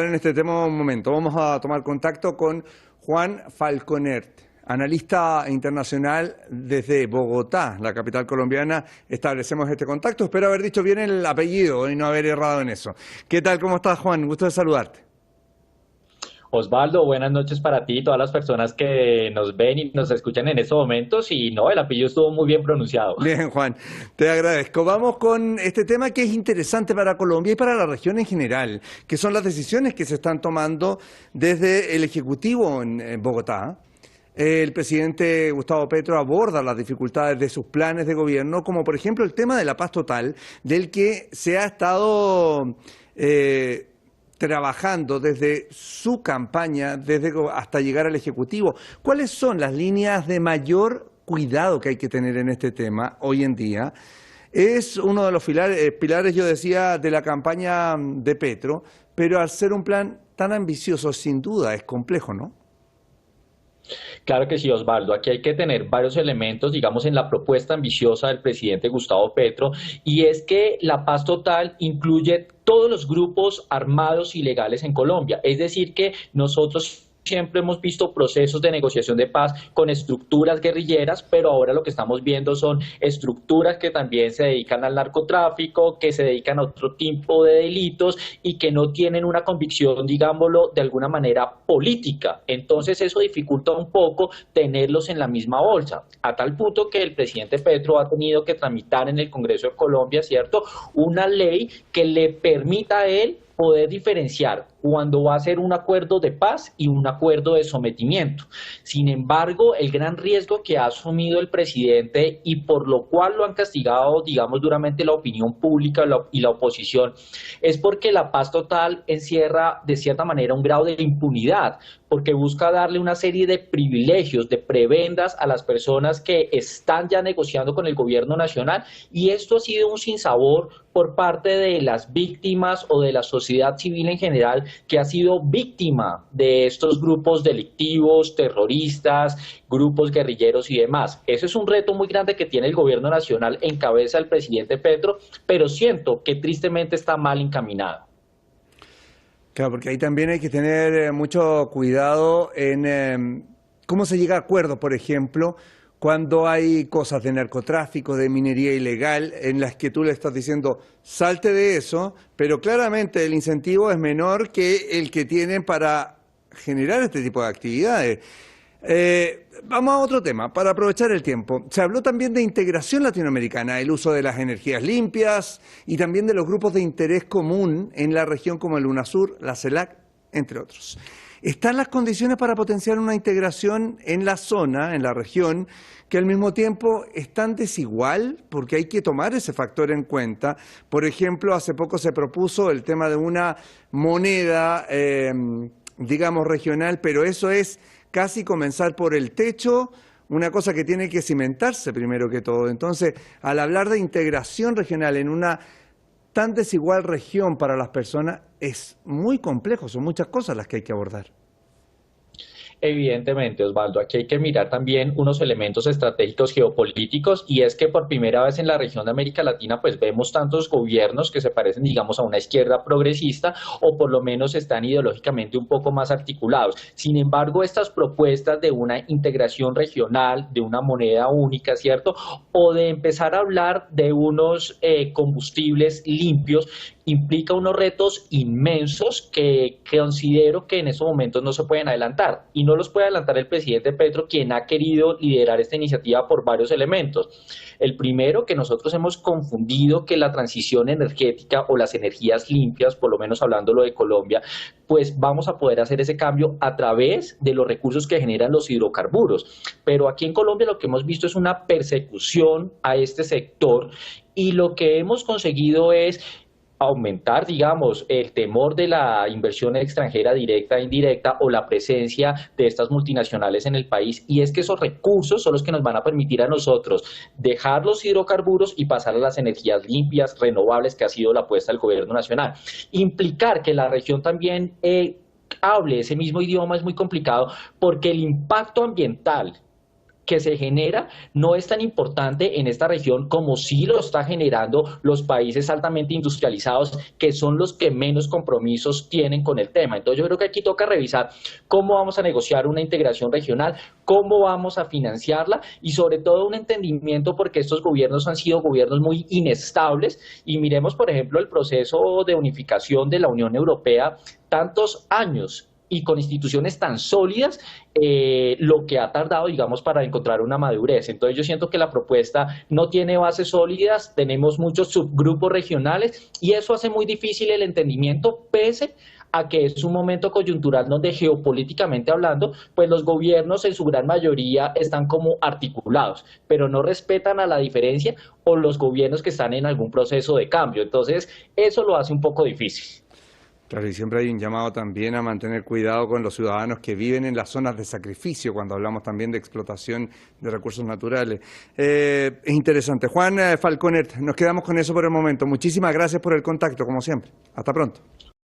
En este tema un momento, vamos a tomar contacto con Juan Falconer, analista internacional desde Bogotá, la capital colombiana. Establecemos este contacto, espero haber dicho bien el apellido y no haber errado en eso. ¿Qué tal? ¿Cómo estás, Juan? Gusto de saludarte. Osvaldo, buenas noches para ti y todas las personas que nos ven y nos escuchan en estos momentos. Y no, el apellido estuvo muy bien pronunciado. Bien, Juan, te agradezco. Vamos con este tema que es interesante para Colombia y para la región en general, que son las decisiones que se están tomando desde el Ejecutivo en Bogotá. El presidente Gustavo Petro aborda las dificultades de sus planes de gobierno, como por ejemplo el tema de la paz total, del que se ha estado trabajando desde su campaña hasta llegar al Ejecutivo. ¿Cuáles son las líneas de mayor cuidado que hay que tener en este tema hoy en día? Es uno de los pilares, yo decía, de la campaña de Petro, pero al ser un plan tan ambicioso, sin duda es complejo, ¿no? Claro que sí, Osvaldo. Aquí hay que tener varios elementos, digamos, en la propuesta ambiciosa del presidente Gustavo Petro, y es que la paz total incluye todos los grupos armados ilegales en Colombia. Es decir, que nosotros siempre hemos visto procesos de negociación de paz con estructuras guerrilleras, pero ahora lo que estamos viendo son estructuras que también se dedican al narcotráfico, que se dedican a otro tipo de delitos y que no tienen una convicción, digámoslo, de alguna manera política. Entonces eso dificulta un poco tenerlos en la misma bolsa, a tal punto que el presidente Petro ha tenido que tramitar en el Congreso de Colombia, ¿cierto?, una ley que le permita a él poder diferenciar cuando va a ser un acuerdo de paz y un acuerdo de sometimiento. Sin embargo, el gran riesgo que ha asumido el presidente y por lo cual lo han castigado, digamos, duramente la opinión pública y la oposición, es porque la paz total encierra de cierta manera un grado de impunidad, porque busca darle una serie de privilegios, de prebendas a las personas que están ya negociando con el gobierno nacional, y esto ha sido un sinsabor por parte de las víctimas o de la sociedad civil en general, que ha sido víctima de estos grupos delictivos, terroristas, grupos guerrilleros y demás. Ese es un reto muy grande que tiene el gobierno nacional en cabeza del presidente Petro, pero siento que tristemente está mal encaminado. Claro, porque ahí también hay que tener mucho cuidado en cómo se llega a acuerdos, por ejemplo, cuando hay cosas de narcotráfico, de minería ilegal, en las que tú le estás diciendo, salte de eso, pero claramente el incentivo es menor que el que tienen para generar este tipo de actividades. Vamos a otro tema, para aprovechar el tiempo. Se habló también de integración latinoamericana, el uso de las energías limpias y también de los grupos de interés común en la región como el UNASUR, la CELAC, entre otros. ¿Están las condiciones para potenciar una integración en la zona, en la región, que al mismo tiempo es tan desigual? Porque hay que tomar ese factor en cuenta. Por ejemplo, hace poco se propuso el tema de una moneda, digamos, regional, pero eso es casi comenzar por el techo, una cosa que tiene que cimentarse primero que todo. Entonces, al hablar de integración regional en una tan desigual región para las personas, es muy complejo, son muchas cosas las que hay que abordar. Evidentemente, Osvaldo, aquí hay que mirar también unos elementos estratégicos geopolíticos, y es que por primera vez en la región de América Latina pues vemos tantos gobiernos que se parecen, digamos, a una izquierda progresista, o por lo menos están ideológicamente un poco más articulados. Sin embargo, estas propuestas de una integración regional, de una moneda única, ¿cierto?, o de empezar a hablar de unos combustibles limpios, implica unos retos inmensos que considero que en estos momentos no se pueden adelantar, y no los puede adelantar el presidente Petro, quien ha querido liderar esta iniciativa por varios elementos. El primero, que nosotros hemos confundido que la transición energética o las energías limpias, por lo menos hablándolo de Colombia, pues vamos a poder hacer ese cambio a través de los recursos que generan los hidrocarburos. Pero aquí en Colombia lo que hemos visto es una persecución a este sector, y lo que hemos conseguido es aumentar, digamos, el temor de la inversión extranjera directa e indirecta, o la presencia de estas multinacionales en el país, y es que esos recursos son los que nos van a permitir a nosotros dejar los hidrocarburos y pasar a las energías limpias, renovables, que ha sido la apuesta del gobierno nacional. Implicar que la región también hable ese mismo idioma es muy complicado, porque el impacto ambiental que se genera no es tan importante en esta región como sí lo está generando los países altamente industrializados, que son los que menos compromisos tienen con el tema. Entonces yo creo que aquí toca revisar cómo vamos a negociar una integración regional, cómo vamos a financiarla y sobre todo un entendimiento, porque estos gobiernos han sido gobiernos muy inestables y miremos por ejemplo el proceso de unificación de la Unión Europea, tantos años y con instituciones tan sólidas, lo que ha tardado, digamos, para encontrar una madurez. Entonces yo siento que la propuesta no tiene bases sólidas, tenemos muchos subgrupos regionales y eso hace muy difícil el entendimiento, pese a que es un momento coyuntural donde geopolíticamente hablando, pues los gobiernos en su gran mayoría están como articulados, pero no respetan a la diferencia o los gobiernos que están en algún proceso de cambio. Entonces eso lo hace un poco difícil. Claro, y siempre hay un llamado también a mantener cuidado con los ciudadanos que viven en las zonas de sacrificio, cuando hablamos también de explotación de recursos naturales. Es interesante. Juan Falconer, nos quedamos con eso por el momento. Muchísimas gracias por el contacto, como siempre. Hasta pronto.